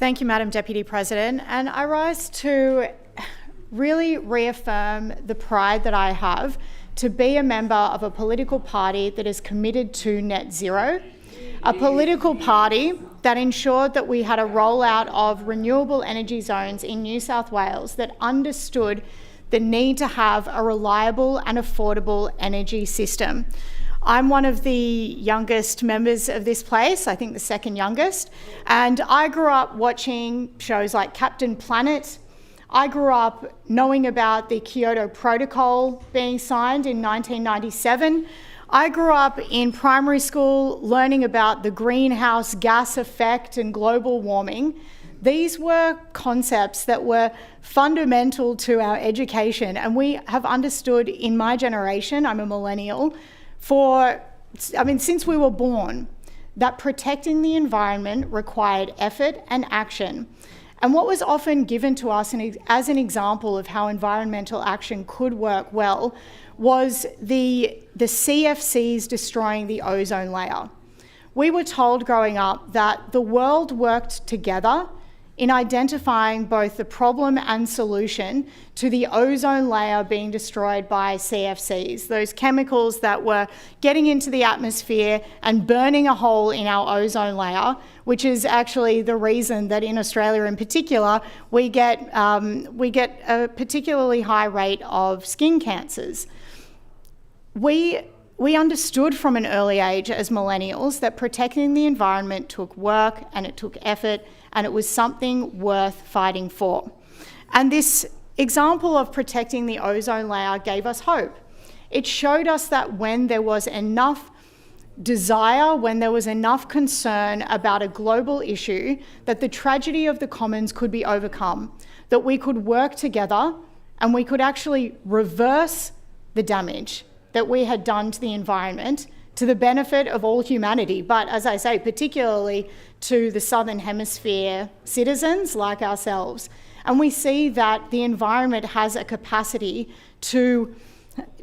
Thank you, Madam Deputy President. And I rise to really reaffirm the pride that I have to be a member of a political party that is committed to net zero, a political party that ensured that we had a rollout of renewable energy zones in New South Wales that understood the need to have a reliable and affordable energy system. I'm one of the youngest members of this place, I think the second youngest, and I grew up watching shows like Captain Planet. I grew up knowing about the Kyoto Protocol being signed in 1997. I grew up in primary school learning about the greenhouse gas effect and global warming. These were concepts that were fundamental to our education, and we have understood in my generation, I'm a millennial, since we were born, that protecting the environment required effort and action. And what was often given to us as an example of how environmental action could work well was the CFCs destroying the ozone layer. We were told growing up that the world worked together in identifying both the problem and solution to the ozone layer being destroyed by CFCs, those chemicals that were getting into the atmosphere and burning a hole in our ozone layer, which is actually the reason that in Australia in particular, we get a particularly high rate of skin cancers. We understood from an early age as millennials that protecting the environment took work and it took effort, and it was something worth fighting for. And this example of protecting the ozone layer gave us hope. It showed us that when there was enough desire, when there was enough concern about a global issue, that the tragedy of the commons could be overcome, that we could work together and we could actually reverse the damage that we had done to the environment to the benefit of all humanity, but as I say, particularly to the Southern Hemisphere citizens like ourselves. And we see that the environment has a capacity to,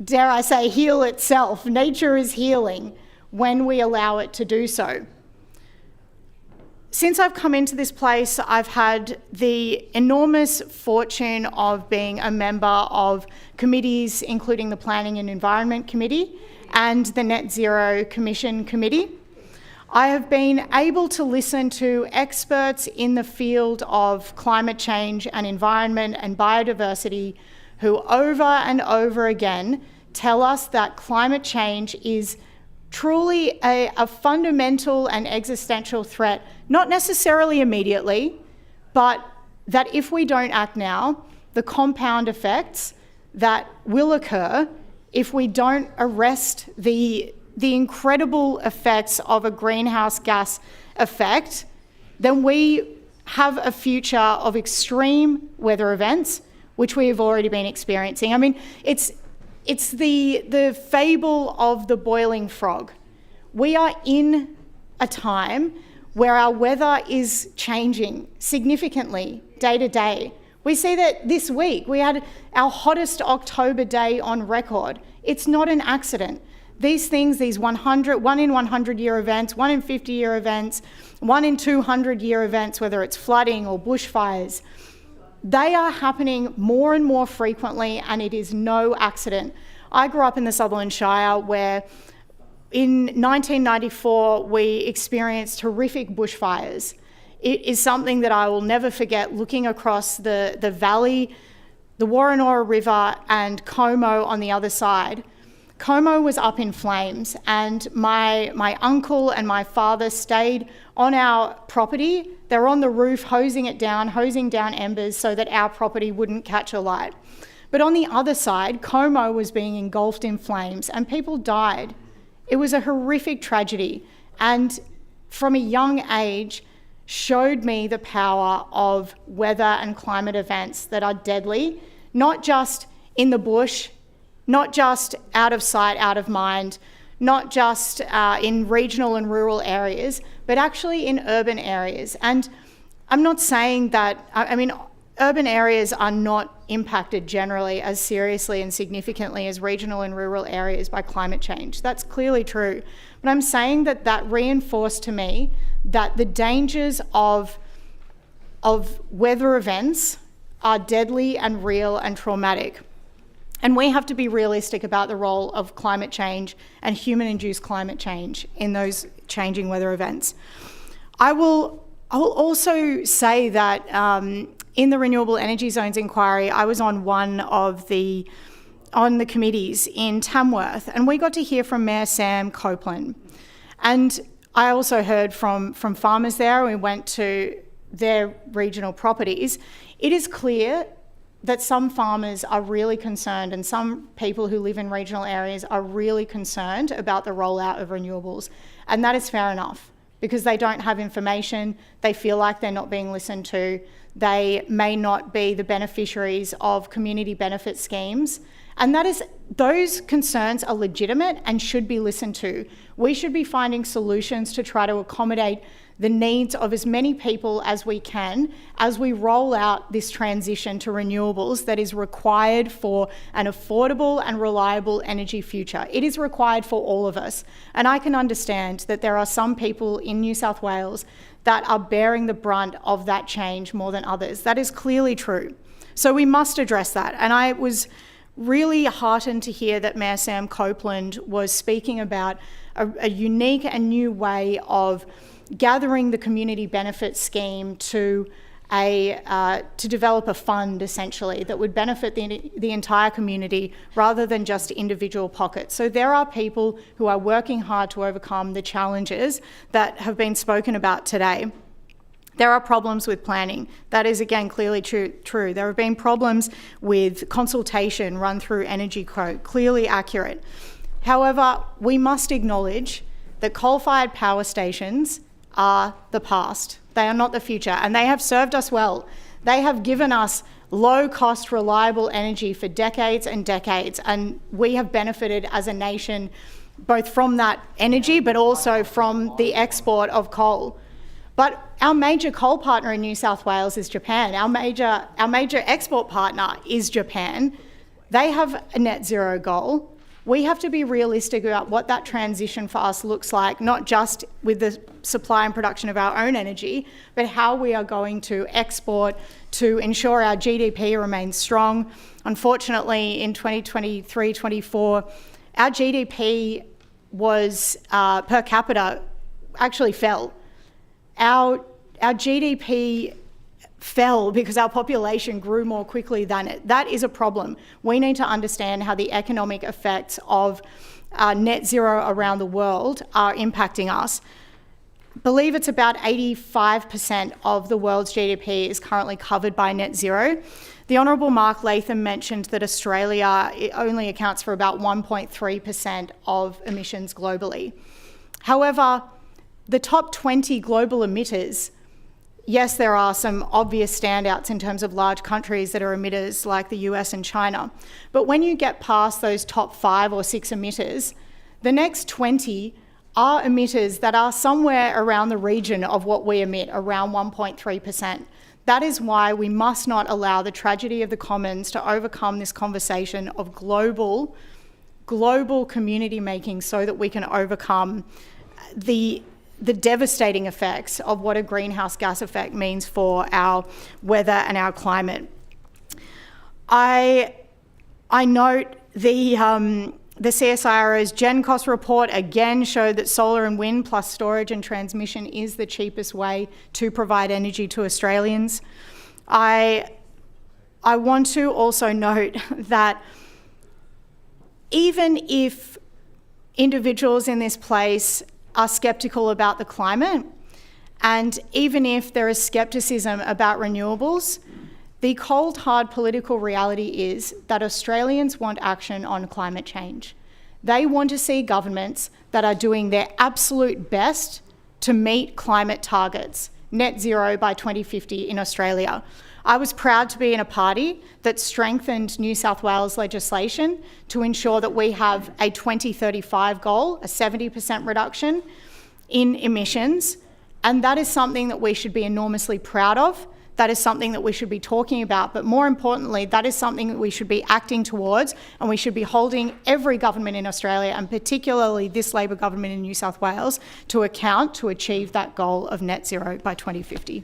dare I say, heal itself. Nature is healing when we allow it to do so. Since I've come into this place, I've had the enormous fortune of being a member of committees, including the Planning and Environment Committee and the Net Zero Commission Committee. I have been able to listen to experts in the field of climate change and environment and biodiversity who over and over again tell us that climate change is truly a fundamental and existential threat, not necessarily immediately, but that if we don't act now, the compound effects that will occur if we don't arrest the incredible effects of a greenhouse gas effect, then we have a future of extreme weather events, which we have already been experiencing. I mean, it's the fable of the boiling frog. We are in a time where our weather is changing significantly day to day. We see that this week we had our hottest October day on record. It's not an accident. These things, these 1 in 100-year events, 1 in 50-year events, 1 in 200-year events, whether it's flooding or bushfires, they are happening more and more frequently, and it is no accident. I grew up in the Sutherland Shire where in 1994 we experienced horrific bushfires. It is something that I will never forget, looking across the valley, the Warrenora River and Como on the other side. Como was up in flames, and my uncle and my father stayed on our property. They were on the roof hosing down embers so that our property wouldn't catch alight. But on the other side, Como was being engulfed in flames and people died. It was a horrific tragedy, and from a young age showed me the power of weather and climate events that are deadly, not just in the bush, not just out of sight, out of mind, not just in regional and rural areas, but actually in urban areas. And I'm not saying that, urban areas are not impacted generally as seriously and significantly as regional and rural areas by climate change. That's clearly true. But I'm saying that reinforced to me that the dangers of of weather events are deadly and real and traumatic. And we have to be realistic about the role of climate change and human-induced climate change in those changing weather events. I will also say that in the Renewable Energy Zones inquiry, I was on the committees in Tamworth, and we got to hear from Mayor Sam Copeland. And I also heard from farmers there. We went to their regional properties. It is clear that some farmers are really concerned, and some people who live in regional areas are really concerned about the rollout of renewables. And that is fair enough, because they don't have information, they feel like they're not being listened to, they may not be the beneficiaries of community benefit schemes. And those concerns are legitimate and should be listened to. We should be finding solutions to try to accommodate the needs of as many people as we can as we roll out this transition to renewables that is required for an affordable and reliable energy future. It is required for all of us. And I can understand that there are some people in New South Wales that are bearing the brunt of that change more than others. That is clearly true. So we must address that. And I was really heartened to hear that Mayor Sam Copeland was speaking about a unique and new way of gathering the community benefit scheme to develop a fund, essentially, that would benefit the entire community rather than just individual pockets. So there are people who are working hard to overcome the challenges that have been spoken about today. There are problems with planning. That is, again, clearly true. There have been problems with consultation run through Energy Code, clearly accurate. However, we must acknowledge that coal-fired power stations are the past. They are not the future, and they have served us well. They have given us low-cost, reliable energy for decades and decades, and we have benefited as a nation both from that energy but also from the export of coal. But our major coal partner in New South Wales is Japan. Our major export partner is Japan. They have a net zero goal. We have to be realistic about what that transition for us looks like, not just with the supply and production of our own energy, but how we are going to export to ensure our GDP remains strong. Unfortunately, in 2023-24, our GDP was per capita actually fell. Our GDP fell because our population grew more quickly than it. That is a problem. We need to understand how the economic effects of net zero around the world are impacting us. I believe it's about 85% of the world's GDP is currently covered by net zero. The Honourable Mark Latham mentioned that Australia only accounts for about 1.3% of emissions globally. However, the top 20 global emitters, yes, there are some obvious standouts in terms of large countries that are emitters like the US and China. But when you get past those top 5 or 6 emitters, the next 20 are emitters that are somewhere around the region of what we emit, around 1.3%. That is why we must not allow the tragedy of the commons to overcome this conversation of global community making so that we can overcome the devastating effects of what a greenhouse gas effect means for our weather and our climate. I note the CSIRO's GenCost report again showed that solar and wind plus storage and transmission is the cheapest way to provide energy to Australians. I want to also note that even if individuals in this place are sceptical about the climate, and even if there is scepticism about renewables, the cold, hard political reality is that Australians want action on climate change. They want to see governments that are doing their absolute best to meet climate targets, net zero by 2050 in Australia. I was proud to be in a party that strengthened New South Wales legislation to ensure that we have a 2035 goal, a 70% reduction in emissions, and that is something that we should be enormously proud of. That is something that we should be talking about, but more importantly, that is something that we should be acting towards, and we should be holding every government in Australia, and particularly this Labor government in New South Wales, to account to achieve that goal of net zero by 2050.